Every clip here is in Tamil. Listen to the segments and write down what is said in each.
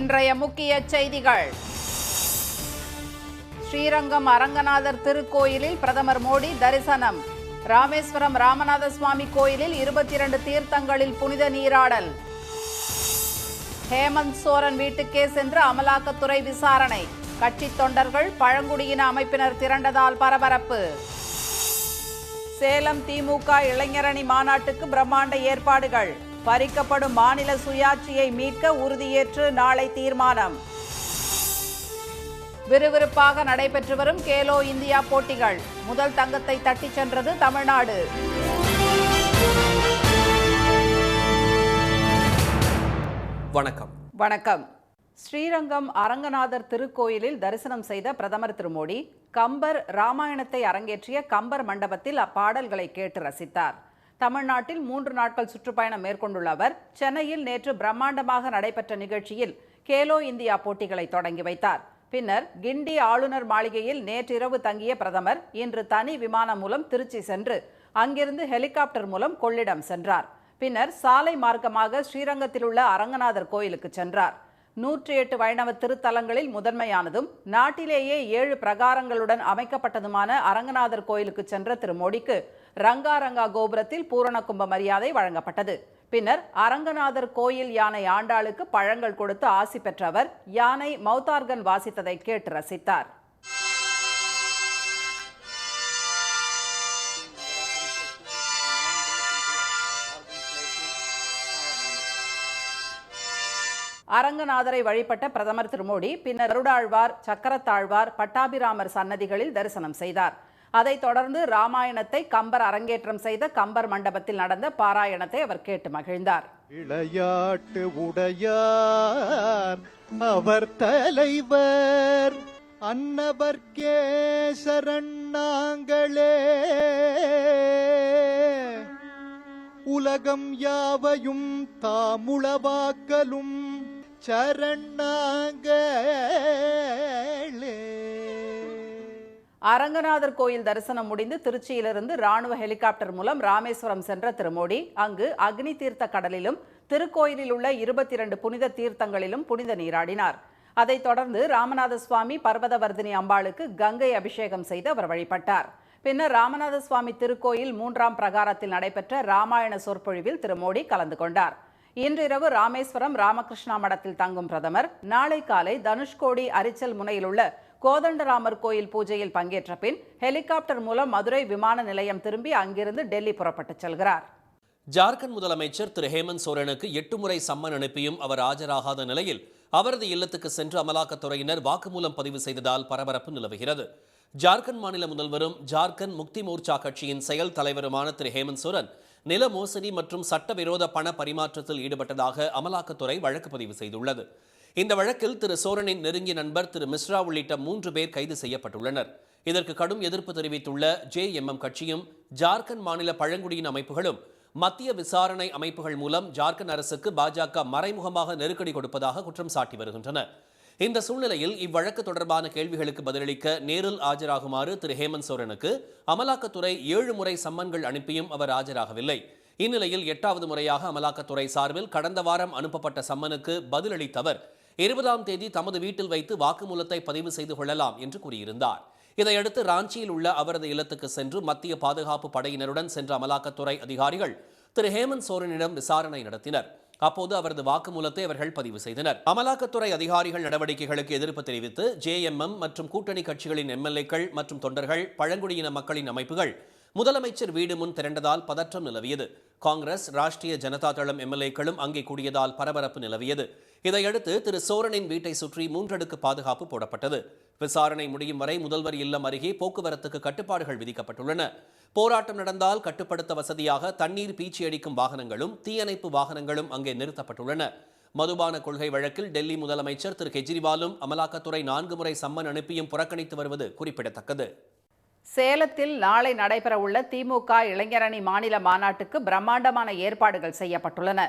இன்றைய முக்கிய செய்திகள். ஸ்ரீரங்கம் அரங்கநாதர் திருக்கோயிலில் பிரதமர் மோடி தரிசனம். ராமேஸ்வரம் ராமநாத சுவாமி கோயிலில் 22 தீர்த்தங்களில் புனித நீராடல். ஹேமந்த் சோரன் வீட்டுக்கே சென்று அமலாக்கத்துறை விசாரணை. கட்சி தொண்டர்கள் பழங்குடியின அமைப்பினர் திரண்டதால் பரபரப்பு. சேலம் திமுக இளைஞரணி மாநாட்டுக்கு பிரம்மாண்ட ஏற்பாடுகள். பறிக்கப்படும் மாநில சுயாட்சியை மீட்க உறுதியேற்று நாளை தீர்மானம். விறுவிறுப்பாக நடைபெற்று வரும் கேலோ இந்தியா போட்டிகள். முதல் தங்கத்தை தட்டிச் சென்றது தமிழ்நாடு. வணக்கம். ஸ்ரீரங்கம் அரங்கநாதர் திருக்கோயிலில் தரிசனம் செய்த பிரதமர் திரு மோடி கம்பர் ராமாயணத்தை அரங்கேற்றிய கம்பர் மண்டபத்தில் அப்பாடல்களை கேட்டு ரசித்தார். தமிழ்நாட்டில் 3 நாட்கள் சுற்றுப்பயணம் மேற்கொண்டுள்ள அவர் சென்னையில் நேற்று பிரம்மாண்டமாக நடைபெற்ற நிகழ்ச்சியில் கேலோ இந்தியா போட்டிகளை தொடங்கி வைத்தார். பின்னர் கிண்டி ஆளுநர் மாளிகையில் நேற்றிரவு தங்கிய பிரதமர் இன்று தனி விமானம் மூலம் திருச்சி சென்று அங்கிருந்து ஹெலிகாப்டர் மூலம் கொள்ளிடம் சென்றார். பின்னர் சாலை மார்க்கமாக ஸ்ரீரங்கத்தில் உள்ள அரங்கநாதர் கோயிலுக்கு சென்றார். 108 வைணவ திருத்தலங்களில் முதன்மையானதும் நாட்டிலேயே 7 பிரகாரங்களுடன் அமைக்கப்பட்டதுமான அரங்கநாதர் கோயிலுக்கு சென்ற திரு மோடிக்கு ரங்கா கோபுரத்தில் பூரண கும்ப மரியாதை வழங்கப்பட்டது. பின்னர் அரங்கநாதர் கோயில் யானை ஆண்டாளுக்கு பழங்கள் கொடுத்து ஆசி பெற்ற அவர் யானை மௌத்தார்கன் வாசித்ததை கேட்டு ரசித்தார். அரங்கநாதரை வழிபட்ட பிரதமர் திரு மோடி பின்னர் கருடாழ்வார், சக்கரத்தாழ்வார், பட்டாபிராமர் சன்னதிகளில் தரிசனம் செய்தார். அதைத் தொடர்ந்து ராமாயணத்தை கம்பர் அரங்கேற்றம் செய்த கம்பர் மண்டபத்தில் நடந்த பாராயணத்தை அவர் கேட்டு மகிழ்ந்தார். விளையாட்டு உடையார் அவர் தலைவர் அன்னவர்க்கே சரணாங்களே உலகம் யாவையும் தாமுளவாக்கலும் சரணாங்களே. அரங்கநாதர் கோயில் தரிசனம் முடிந்து திருச்சியிலிருந்து ராணுவ ஹெலிகாப்டர் மூலம் ராமேஸ்வரம் சென்ற திரு மோடி அங்கு அக்னி தீர்த்த கடலிலும் திருக்கோயிலில் உள்ள 22 புனித தீர்த்தங்களிலும் புனித நீராடினார். அதைத் தொடர்ந்து ராமநாத சுவாமி பர்வதவர்தினி அம்பாளுக்கு கங்கை அபிஷேகம் செய்து அவர் வழிபட்டார். பின்னர் ராமநாத சுவாமி திருக்கோயில் 3ஆம் பிரகாரத்தில் நடைபெற்ற ராமாயண சொற்பொழிவில் திரு மோடி கலந்து கொண்டார். இன்றிரவு ராமேஸ்வரம் ராமகிருஷ்ணா மடத்தில் தங்கும் பிரதமர் நாளை காலை தனுஷ்கோடி அரிச்சல் முனையில் உள்ள கோதண்டராமர் கோயில் பூஜையில் பங்கேற்ற பின் ஹெலிகாப்டர் மூலம் மதுரை விமான நிலையம் திரும்பி அங்கிருந்து டெல்லி புறப்பட்டுச் செல்கிறார். ஜார்க்கண்ட் முதலமைச்சர் திரு ஹேமந்த் சோரனுக்கு 8 முறை சம்மன் அனுப்பியும் அவர் ஆஜராகாத நிலையில் அவரது இல்லத்துக்கு சென்று அமலாக்கத்துறையினர் வாக்குமூலம் பதிவு செய்ததால் பரபரப்பு நிலவுகிறது. ஜார்க்கண்ட் மாநில முதல்வரும் ஜார்க்கண்ட் முக்தி மோர்ச்சா கட்சியின் செயல் தலைவருமான திரு ஹேமந்த் சோரன் நில மோசடி மற்றும் சட்டவிரோத பண பரிமாற்றத்தில் ஈடுபட்டதாக அமலாக்கத்துறை வழக்கு பதிவு செய்துள்ளது. இந்த வழக்கில் திரு சோரனின் நெருங்கிய நண்பர் திரு மிஸ்ரா உள்ளிட்ட 3 பேர் கைது செய்யப்பட்டுள்ளனர். இதற்கு கடும் எதிர்ப்பு தெரிவித்துள்ள JMM கட்சியும் ஜார்க்கண்ட் மாநில பழங்குடியின அமைப்புகளும் மத்திய விசாரணை அமைப்புகள் மூலம் ஜார்க்கண்ட் அரசுக்கு பாஜக மறைமுகமாக நெருக்கடி கொடுப்பதாக குற்றம் சாட்டி வருகின்றன. இந்த சூழ்நிலையில் இவ்வழக்கு தொடர்பான கேள்விகளுக்கு பதிலளிக்க நேரில் ஆஜராகுமாறு திரு ஹேமந்த் சோரனுக்கு அமலாக்கத்துறை 7 முறை சம்மன்கள் அனுப்பியும் அவர் ஆஜராகவில்லை. இந்நிலையில் 8வது முறையாக அமலாக்கத்துறை சார்பில் கடந்த வாரம் அனுப்பப்பட்ட சம்மனுக்கு பதிலளித்த அவர் 20ஆம் தேதி தமது வீட்டில் வைத்து வாக்குமூலத்தை பதிவு செய்து கொள்ளலாம் என்று கூறியிருந்தார். இதையடுத்து ராஞ்சியில் உள்ள அவரது இல்லத்துக்கு சென்று மத்திய பாதுகாப்பு படையினருடன் சென்ற அமலாக்கத்துறை அதிகாரிகள் திரு ஹேமந்த் சோரனிடம் விசாரணை நடத்தினர். அப்போது அவரது வாக்குமூலத்தை அவர்கள் பதிவு செய்தனர். அமலாக்கத்துறை அதிகாரிகள் நடவடிக்கைகளுக்கு எதிர்ப்பு தெரிவித்து JMM மற்றும் கூட்டணி கட்சிகளின் MLAக்கள் மற்றும் தொண்டர்கள் பழங்குடியின மக்களின் அமைப்புகள் முதலமைச்சர் வீடு முன் திரண்டதால் பதற்றம் நிலவியது. காங்கிரஸ், ராஷ்டிரிய ஜனதா தளம் MLAக்களும் அங்கே கூடியதால் பரபரப்பு நிலவியது. இதையடுத்து திரு சோரனின் வீட்டை சுற்றி 3 அடுக்கு பாதுகாப்பு போடப்பட்டது. விசாரணை முடியும் வரை முதல்வர் இல்லம் அருகே போக்குவரத்துக்கு கட்டுப்பாடுகள் விதிக்கப்பட்டுள்ளன. போராட்டம் நடந்தால் கட்டுப்படுத்த வசதியாக தண்ணீர் பீச்சி அடிக்கும் வாகனங்களும் தீயணைப்பு வாகனங்களும் அங்கே நிறுத்தப்பட்டுள்ளன. மதுபான கொள்கை வழக்கில் டெல்லி முதலமைச்சர் திரு கெஜ்ரிவாலும் அமலாக்கத்துறை 4 முறை சம்மன் அனுப்பியும் புறக்கணித்து வருவது குறிப்பிடத்தக்கது. சேலத்தில் நாளை நடைபெறவுள்ள திமுக இளைஞரணி மாநில மாநாட்டுக்கு பிரம்மாண்டமான ஏற்பாடுகள் செய்யப்பட்டுள்ளன.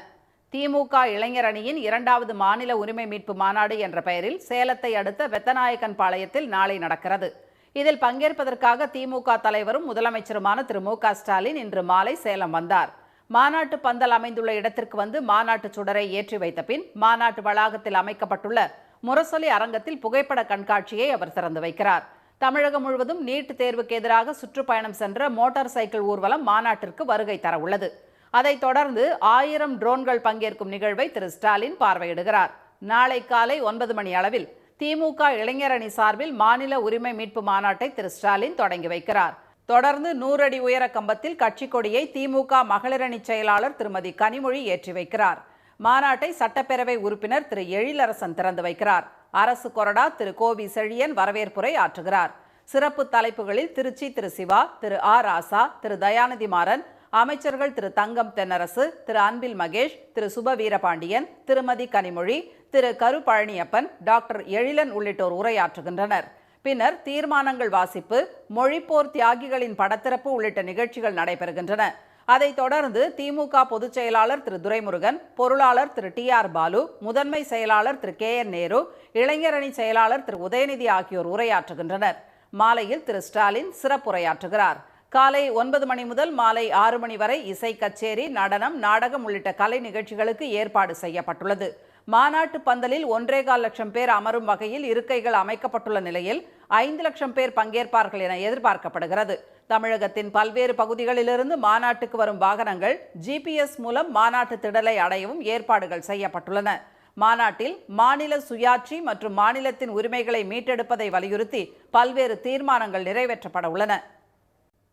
திமுக இளைஞரணியின் 2வது மாநில உரிமை மீட்பு மாநாடு என்ற பெயரில் சேலத்தை அடுத்த வெத்தநாயக்கன் பாளையத்தில் நாளை நடக்கிறது. இதில் பங்கேற்பதற்காக திமுக தலைவரும் முதலமைச்சருமான திரு மு க ஸ்டாலின் இன்று மாலை சேலம் வந்தார். மாநாட்டு பந்தல் அமைந்துள்ள இடத்திற்கு வந்து மாநாட்டு சுடரை ஏற்றி வைத்த பின் மாநாட்டு வளாகத்தில் அமைக்கப்பட்டுள்ள முரசொலி அரங்கத்தில் புகைப்பட கண்காட்சியை அவர் திறந்து வைக்கிறார். தமிழகம் முழுவதும் நீட் தேர்வுக்கு எதிராக சுற்றுப்பயணம் சென்ற மோட்டார் சைக்கிள் ஊர்வலம் மாநாட்டிற்கு வருகை தர உள்ளது. அதைத் தொடர்ந்து 1000 ட்ரோன்கள் பங்கேற்கும் நிகழ்வை திரு ஸ்டாலின் பார்வையிடுகிறார். நாளை காலை 9 மணி அளவில் திமுக இளைஞரணி சார்பில் மாநில உரிமை மீட்பு மாநாட்டை திரு ஸ்டாலின் தொடங்கி வைக்கிறார். தொடர்ந்து 100 அடி உயர கம்பத்தில் கட்சி கொடியை திமுக மகளிரணி செயலாளர் திருமதி கனிமொழி ஏற்றி வைக்கிறார். மாநாட்டை சட்டப்பேரவை உறுப்பினர் திரு எழிலரசன் திறந்து வைக்கிறார். அரசு கொறடா திரு கோவி செழியன் வரவேற்புரை ஆற்றுகிறார். சிறப்பு தலைப்புகளில் திருச்சி திரு சிவா, திரு ஆர் ராசா, திரு தயாநிதி மாறன், அமைச்சர்கள் திரு தங்கம் தென்னரசு, திரு அன்பில் மகேஷ், திரு சுப வீரபாண்டியன், திருமதி கனிமொழி, திரு கரு பழனியப்பன், டாக்டர் எழிலன் உள்ளிட்டோர் உரையாற்றுகின்றனர். பின்னர் தீர்மானங்கள் வாசிப்பு, மொழிப்போர் தியாகிகளின் படத்திறப்பு உள்ளிட்ட நிகழ்ச்சிகள் நடைபெறுகின்றன. அதைத் தொடர்ந்து திமுக பொதுச் செயலாளர் திரு துரைமுருகன், பொருளாளர் திரு TR பாலு, முதன்மை செயலாளர் திரு KN நேரு, இளைஞரணி செயலாளர் திரு உதயநிதி ஆகியோர் உரையாற்றுகின்றனர். மாலையில் திரு ஸ்டாலின் சிறப்புரையாற்றுகிறார். காலை 9 மணி முதல் மாலை 6 மணி வரை இசை கச்சேரி, நடனம், நாடகம் உள்ளிட்ட கலை நிகழ்ச்சிகளுக்கு ஏற்பாடு செய்யப்பட்டுள்ளது. மாநாட்டு பந்தலில் 1.25 லட்சம் பேர் அமரும் வகையில் இருக்கைகள் அமைக்கப்பட்டுள்ள நிலையில் 5 லட்சம் பேர் பங்கேற்பார்கள் என எதிர்பார்க்கப்படுகிறது. தமிழகத்தின் பல்வேறு பகுதிகளிலிருந்து மாநாட்டுக்கு வரும் வாகனங்கள் GPS மூலம் மாநாட்டு திடலை அடையவும் ஏற்பாடுகள் செய்யப்பட்டுள்ளன. மாநாட்டில் மாநில சுயாட்சி மற்றும் மாநிலத்தின் உரிமைகளை மீட்டெடுப்பதை வலியுறுத்தி பல்வேறு தீர்மானங்கள் நிறைவேற்றப்பட உள்ளன.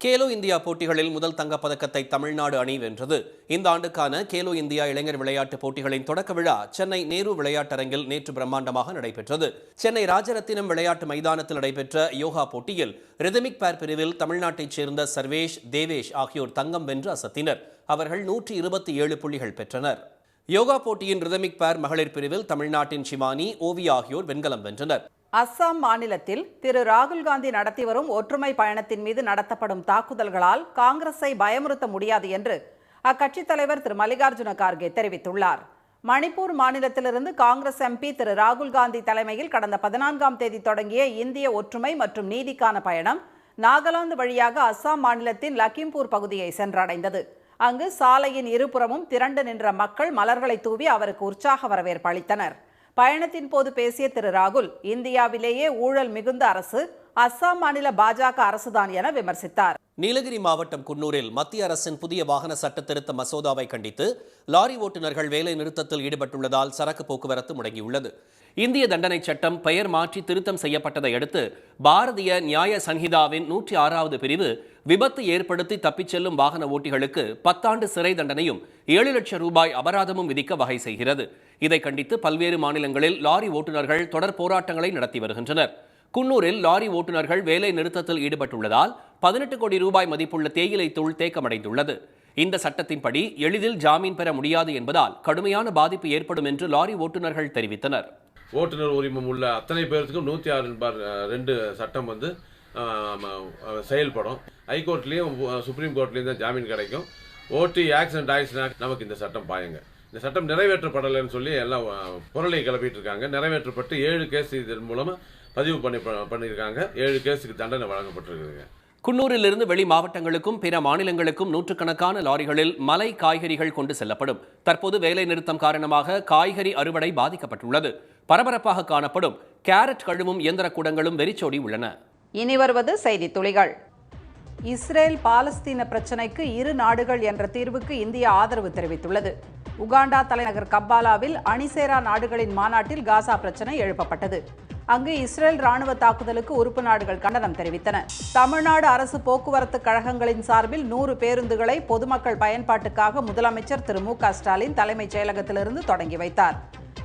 கேலோ இந்தியா போட்டிகளில் முதல் தங்கப்பதக்கத்தை தமிழ்நாடு அணி வென்றது. இந்த ஆண்டுக்கான கேலோ இந்தியா இளைஞர் விளையாட்டுப் போட்டிகளின் தொடக்க விழா சென்னை நேரு விளையாட்டரங்கில் நேற்று பிரம்மாண்டமாக நடைபெற்றது. சென்னை ராஜரத்தினம் விளையாட்டு மைதானத்தில் நடைபெற்ற யோகா போட்டியில் ரிதமிக் பேர் பிரிவில் தமிழ்நாட்டைச் சேர்ந்த சர்வேஷ், தேவேஷ் ஆகியோர் தங்கம் வென்று அசத்தினர். அவர்கள் 127 புள்ளிகள் பெற்றனர். யோகா போட்டியின் ரிதமிக் பேர் மகளிர் பிரிவில் தமிழ்நாட்டின் ஷிவானி, ஓவி ஆகியோர் வெண்கலம் வென்றனர். அஸ்ஸாம் மாநிலத்தில் திரு ராகுல் காந்தி நடத்தி வரும் ஒற்றுமை பயணத்தின் மீது நடத்தப்படும் தாக்குதல்களால் காங்கிரஸை பயமுறுத்த முடியாது என்று அக்கட்சித் தலைவர் திரு மல்லிகார்ஜுன கார்கே தெரிவித்துள்ளார். மணிப்பூர் மாநிலத்திலிருந்து காங்கிரஸ் MP திரு ராகுல் காந்தி தலைமையில் கடந்த 14ஆம் தேதி தொடங்கிய இந்திய ஒற்றுமை மற்றும் நீதிக்கான பயணம் நாகாலாந்து வழியாக அஸ்ஸாம் மாநிலத்தின் லக்கிம்பூர் பகுதியை சென்றடைந்தது. அங்கு சாலையின் இருபுறமும் திரண்டு நின்ற மக்கள் மலர்களை தூவி அவருக்கு உற்சாக வரவேற்பு அளித்தனர். பயணத்தின் போது பேசிய திரு ராகுல், இந்தியாவிலேயே ஊழல் மிகுந்த அரசு அஸ்ஸாம் மாநில பாஜக அரசுதான் என விமர்சித்தார். நீலகிரி மாவட்டம் குன்னூரில் மத்திய அரசின் புதிய வாகன சட்ட திருத்த மசோதாவை கண்டித்து லாரி ஓட்டுநர்கள் வேலை நிறுத்தத்தில் ஈடுபட்டுள்ளதால் சரக்கு போக்குவரத்து முடங்கியுள்ளது. இந்திய தண்டனை சட்டம் பெயர் மாற்றி திருத்தம் செய்யப்பட்டதை அடுத்து பாரதிய நியாய சன்ஹிதாவின் 106வது பிரிவு விபத்து ஏற்படுத்தி தப்பிச் செல்லும் வாகன ஓட்டிகளுக்கு 10 ஆண்டு சிறை தண்டனையும் 7 லட்சம் ரூபாய் அபராதமும் விதிக்க வகை செய்கிறது. இதை கண்டித்து பல்வேறு மாநிலங்களில் லாரி ஓட்டுநர்கள் தொடர் போராட்டங்களை நடத்தி வருகின்றனர். குன்னூரில் லாரி ஓட்டுநர்கள் வேலை நிறுத்தத்தில் ஈடுபட்டுள்ளதால் 18 கோடி ரூபாய் மதிப்புள்ள தேயிலை தூள் தேக்கமடைந்துள்ளது. இந்த சட்டத்தின்படி எளிதில் ஜாமீன் பெற முடியாது என்பதால் கடுமையான பாதிப்பு ஏற்படும் என்று லாரி ஓட்டுநர்கள் தெரிவித்தனர். ஓட்டுநர் உரிமம் உள்ள அத்தனை பேருக்கும் 106(2) சட்டம் செயல்படும். ஹைகோர்ட்லேயும் சுப்ரீம் கோர்ட்லேயும் தான் ஜாமீன் கிடைக்கும். ஓட்டி ஆக்சிடென்ட் ஆயிடுச்சுன்னா நமக்கு இந்த சட்டம் பாயுங்க. இந்த சட்டம் நிறைவேற்றப்படலைன்னு சொல்லி எல்லாம் பொருளை கிளப்பிட்டு இருக்காங்க. நிறைவேற்றப்பட்டு 7 கேஸ் இதன் மூலமாக பதிவு பண்ணியிருக்காங்க. 7 கேஸுக்கு தண்டனை வழங்கப்பட்டிருக்குதுங்க. குன்னூரிலிருந்து வெளி மாவட்டங்களுக்கும் பிற மாநிலங்களுக்கும் நூற்றுக்கணக்கான லாரிகளில் மலை காய்கறிகள் கொண்டு செல்லப்படும். தற்போது வேலை நிறுத்தம் காரணமாக காய்கறி அறுவடை பாதிக்கப்பட்டுள்ளது. பரபரப்பாக காணப்படும் கேரட் கழுவும் இயந்திர கூடங்களும் வெறிச்சோடி உள்ளன. இனி வருவது செய்தி துளிகள். இஸ்ரேல் பாலஸ்தீன பிரச்சினைக்கு இரு நாடுகள் என்ற தீர்வுக்கு இந்தியா ஆதரவு தெரிவித்துள்ளது. உகாண்டா தலைநகர் கம்பாலாவில் அணிசேரா நாடுகளின் மாநாட்டில் காசா பிரச்சினை எழுப்பப்பட்டது. அங்கு இஸ்ரேல் ராணுவ தாக்குதலுக்கு உறுப்பு நாடுகள் கண்டனம் தெரிவித்தன. தமிழ்நாடு அரசு போக்குவரத்து கழகங்களின் சார்பில் 100 பேருந்துகளை பொதுமக்கள் பயன்பாட்டுக்காக முதலமைச்சர் திரு மு.க. ஸ்டாலின் தலைமைச் செயலகத்திலிருந்து தொடங்கி வைத்தார்.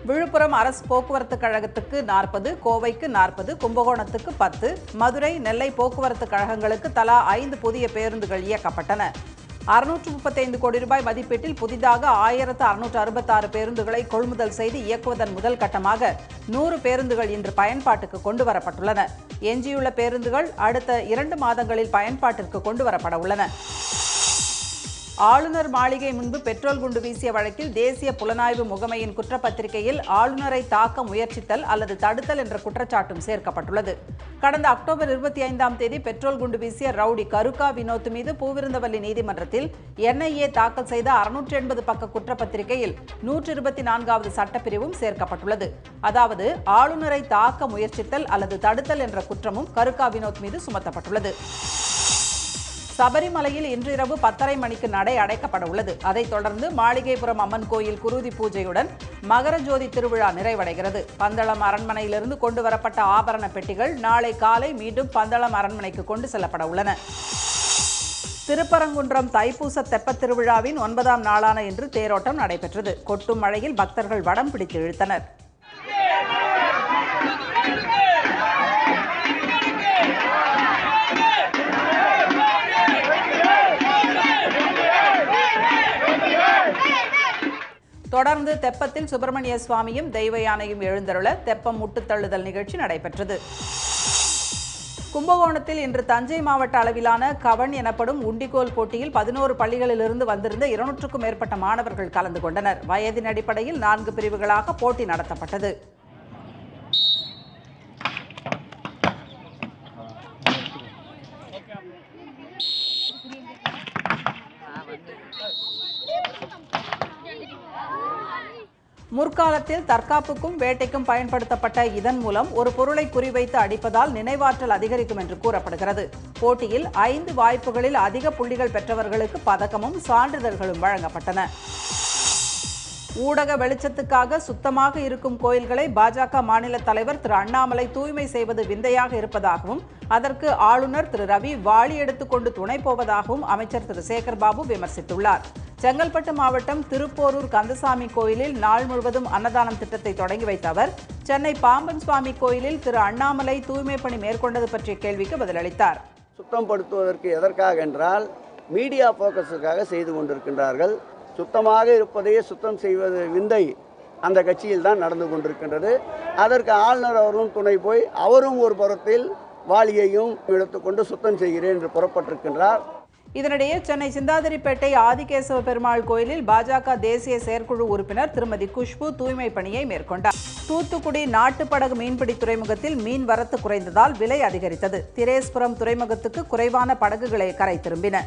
விழுப்புரம் அரசு போக்குவரத்து கழகத்துக்கு 40, கோவைக்கு 40, கும்பகோணத்துக்கு 10, மதுரை, நெல்லை போக்குவரத்து கழகங்களுக்கு தலா 5 புதிய பேருந்துகள் இயக்கப்பட்டன. 635 கோடி ரூபாய் மதிப்பீட்டில் புதிதாக 1666 பேருந்துகளை கொள்முதல் செய்து இயக்குவதன் முதல் கட்டமாக 100 பேருந்துகள் இன்று பயன்பாட்டுக்கு கொண்டு வரப்பட்டுள்ளன. எஞ்சியுள்ள பேருந்துகள் அடுத்த 2 மாதங்களில் பயன்பாட்டிற்கு கொண்டு வரப்பட உள்ளன. ஆளுநர் மாளிகை முன்பு பெட்ரோல் குண்டு வீசிய வழக்கில் தேசிய புலனாய்வு முகமையின் குற்றப்பத்திரிகையில் ஆளுநரை தாக்க முயற்சித்தல் அல்லது தடுத்தல் என்ற குற்றச்சாட்டும் சேர்க்கப்பட்டுள்ளது. கடந்த அக்டோபர் 25ஆம் தேதி பெட்ரோல் குண்டு வீசிய ரவுடி கருக்கா வினோத் மீது பூவிருந்தவல்லி நீதிமன்றத்தில் NIA தாக்கல் செய்த 680 பக்க குற்றப்பத்திரிகையில் 124வது சட்டப்பிரிவும் சேர்க்கப்பட்டுள்ளது. அதாவது ஆளுநரை தாக்க முயற்சித்தல் அல்லது தடுத்தல் என்ற குற்றமும் கருக்கா வினோத் மீது சுமத்தப்பட்டுள்ளது. சபரிமலையில் இன்றிரவு 10:30 மணிக்கு நடை அடைக்கப்பட உள்ளது. அதைத் தொடர்ந்து மாளிகைபுரம் அம்மன் கோயில் குருதி பூஜையுடன் மகர ஜோதி திருவிழா நிறைவடைகிறது. பந்தளம் அரண்மனையிலிருந்து கொண்டு வரப்பட்ட ஆபரண பெட்டிகள் நாளை காலை மீண்டும் பந்தளம் அரண்மனைக்கு கொண்டு செல்லப்பட உள்ளன. திருப்பரங்குன்றம் தைப்பூச தெப்பத் திருவிழாவின் 9ஆம் நாளான இன்று தேரோட்டம் நடைபெற்றது. கொட்டும் மழையில் பக்தர்கள் வடம் பிடித்து இழுத்தனர். தொடர்ந்து தெப்பத்தில் சுப்பிரமணிய சுவாமியும் தெய்வ யானையும் எழுந்தருள தெப்பம் முட்டுத்தள்ளுதல் நிகழ்ச்சி நடைபெற்றது. கும்பகோணத்தில் இன்று தஞ்சை மாவட்ட அளவிலான கவன் எனப்படும் உண்டிகோல் போட்டியில் 11 பள்ளிகளிலிருந்து வந்திருந்த 200க்கும் மேற்பட்ட மாணவர்கள் கலந்து கொண்டனர். வயதின் அடிப்படையில் 4 பிரிவுகளாக போட்டி நடத்தப்பட்டது. முற்காலத்தில் தற்காப்புக்கும் வேட்டைக்கும் பயன்படுத்தப்பட்ட இதன் மூலம் ஒரு பொருளை குறிவைத்து அடிப்பதால் நினைவாற்றல் அதிகரிக்கும் என்று கூறப்படுகிறது. போட்டியில் 5 வாய்ப்புகளில் அதிக புள்ளிகள் பெற்றவர்களுக்கு பதக்கமும் சான்றிதழ்களும் வழங்கப்பட்டன. ஊடக வெளிச்சத்துக்காக சுத்தமாக இருக்கும் கோயில்களை பாஜக மாநில தலைவர் திரு அண்ணாமலை தூய்மை செய்வது விந்தையாக இருப்பதாகவும் அதற்கு ஆளுநர் திரு ரவி வாளி எடுத்துக்கொண்டு துணை போவதாகவும் அமைச்சர் திரு சேகர்பாபு விமர்சித்துள்ளார். செங்கல்பட்டு மாவட்டம் திருப்போரூர் கந்தசாமி கோயிலில் நாள் முழுவதும் அன்னதானம் திட்டத்தை தொடங்கி வைத்த அவர் சென்னை பாம்பன் சுவாமி கோயிலில் திரு அண்ணாமலை தூய்மை பணி மேற்கொண்டது பற்றிய கேள்விக்கு பதிலளித்தார். சுத்தப்படுத்துவதற்கு எதற்காக என்றால் மீடியா போக்கஸுக்காக செய்து கொண்டிருக்கின்றார்கள். சுத்தமாக இருப்பதையே சுத்தம் செய்வது விந்தை அந்த கட்சியில் தான் நடந்து கொண்டிருக்கின்றது. அதற்கு ஆளுநர் அவரும் துணை போய் அவரும் ஒரு புறத்தில் வாளியையும் எடுத்துக்கொண்டு சுத்தம் செய்கிறேன் என்று புறப்பட்டிருக்கின்றார். இதனிடையே சென்னை சிந்தாதிரிப்பேட்டை ஆதிகேசவ பெருமாள் கோயிலில் பாஜக தேசிய செயற்குழு உறுப்பினர் திருமதி குஷ்பு தூய்மை பணியை மேற்கொண்டார். தூத்துக்குடி நாட்டுப்படகு மீன்பிடி துறைமுகத்தில் மீன் வரத்து குறைந்ததால் விலை அதிகரித்தது. திரேஸ்புரம் துறைமுகத்துக்கு குறைவான படகுகளை கரை திரும்பின.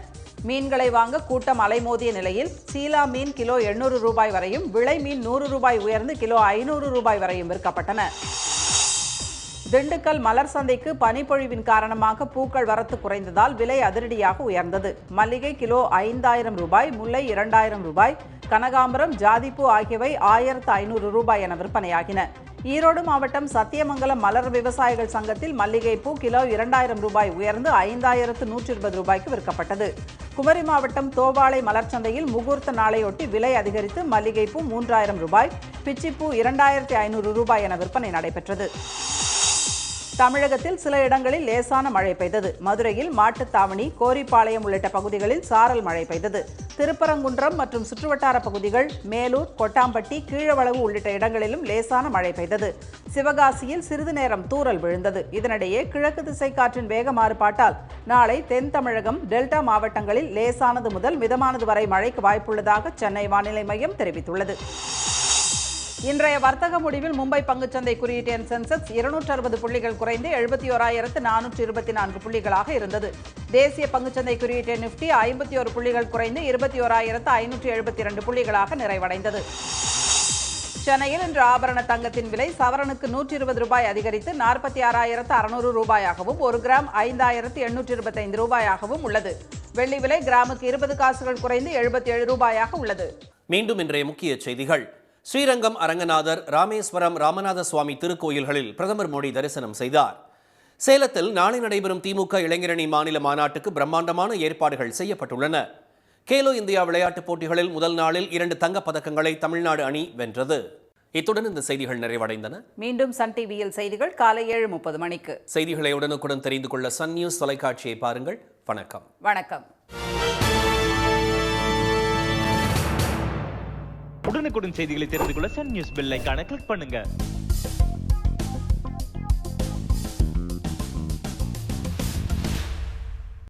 மீன்களை வாங்க கூட்டம் அலைமோதிய நிலையில் சீலா மீன் கிலோ 800 ரூபாய் வரையும், விளை மீன் 100 ரூபாய் உயர்ந்து கிலோ 500 ரூபாய் வரையும் விற்கப்பட்டன. திண்டுக்கல் மலர் சந்தைக்கு பனிப்பொழிவின் காரணமாக பூக்கள் வரத்து குறைந்ததால் விலை அதிரடியாக உயர்ந்தது. மல்லிகை கிலோ 5000 ரூபாய், முல்லை 2000 ரூபாய், கனகாம்பரம், ஜாதிப்பூ ஆகியவை 1500 ரூபாய் என விற்பனையாகின. ஈரோடு மாவட்டம் சத்தியமங்கலம் மலர் விவசாயிகள் சங்கத்தில் மல்லிகைப்பூ கிலோ 2000 ரூபாய் உயர்ந்து 5120 ரூபாய்க்கு விற்கப்பட்டது. குமரி மாவட்டம் தோவாளை மலர் சந்தையில் முகூர்த்த நாளையொட்டி விலை அதிகரித்து மல்லிகைப்பூ 3000 ரூபாய், பிச்சிப்பூ 2500 ரூபாய் என விற்பனை நடைபெற்றது. தமிழகத்தில் சில இடங்களில் லேசான மழை பெய்தது. மதுரையில் மாட்டுத்தாவணி, கோரிப்பாளையம் உள்ளிட்ட பகுதிகளில் சாரல் மழை பெய்தது. திருப்பரங்குன்றம் மற்றும் சுற்றுவட்டார பகுதிகள், மேலூர், கொட்டாம்பட்டி, கீழவளவு உள்ளிட்ட இடங்களிலும் லேசான மழை பெய்தது. சிவகாசியில் சிறிது நேரம் தூறல் விழுந்தது. இதனிடையே கிழக்கு திசை காற்றின் வேக மாறுபாட்டால் நாளை தென் தமிழகம், டெல்டா மாவட்டங்களில் லேசானது முதல் மிதமானது வரை மழைக்கு வாய்ப்புள்ளதாக சென்னை வானிலை மையம் தெரிவித்துள்ளது. இன்றைய வர்த்தக முடிவில் மும்பை பங்குச்சந்தை குறியீட்டு எண் சென்செக்ஸ் 260 புள்ளிகள் குறைந்து 71424 புள்ளிகளாக இருந்தது. தேசிய பங்குச்சந்தை குறியீட்டு எண் நிஃப்டி 51 புள்ளிகள் குறைந்து 21572 புள்ளிகளாக நிறைவடைந்தது. சென்னையில் இன்று ஆபரண தங்கத்தின் விலை சவரனுக்கு 120 ரூபாய் அதிகரித்து 46600 ரூபாயாகவும், 1 கிராம் 5825 ரூபாயாகவும் உள்ளது. வெள்ளி விலை கிராமுக்கு 20 காசுகள் குறைந்து 77 ரூபாயாக உள்ளது. மீண்டும் இன்றைய முக்கிய செய்திகள். ஸ்ரீரங்கம் அரங்கநாதர், ராமேஸ்வரம் ராமநாத சுவாமி திருக்கோயில்களில் பிரதமர் மோடி தரிசனம் செய்தார். சேலத்தில் நாளை நடைபெறும் திமுக இளைஞரணி மாநில மாநாட்டுக்கு பிரம்மாண்டமான ஏற்பாடுகள் செய்யப்பட்டுள்ளன. கேலோ இந்தியா விளையாட்டுப் போட்டிகளில் முதல் நாளில் 2 தங்கப் பதக்கங்களை தமிழ்நாடு அணி வென்றது. இத்துடன் இந்த செய்திகள் நிறைவடைந்தன. மீண்டும் சன் டிவியில் செய்திகள் காலை 7:30 மணிக்கு. செய்திகளை உடனுக்குடன் தெரிந்து கொள்ள சன் நியூஸ் தொலைக்காட்சியை பாருங்கள். வணக்கம். வணக்கம். உடனுக்குடன் செய்திகளை தெரிந்து கொள்ள சன் நியூஸ் பெல் ஐகானை கிளிக் பண்ணுங்க.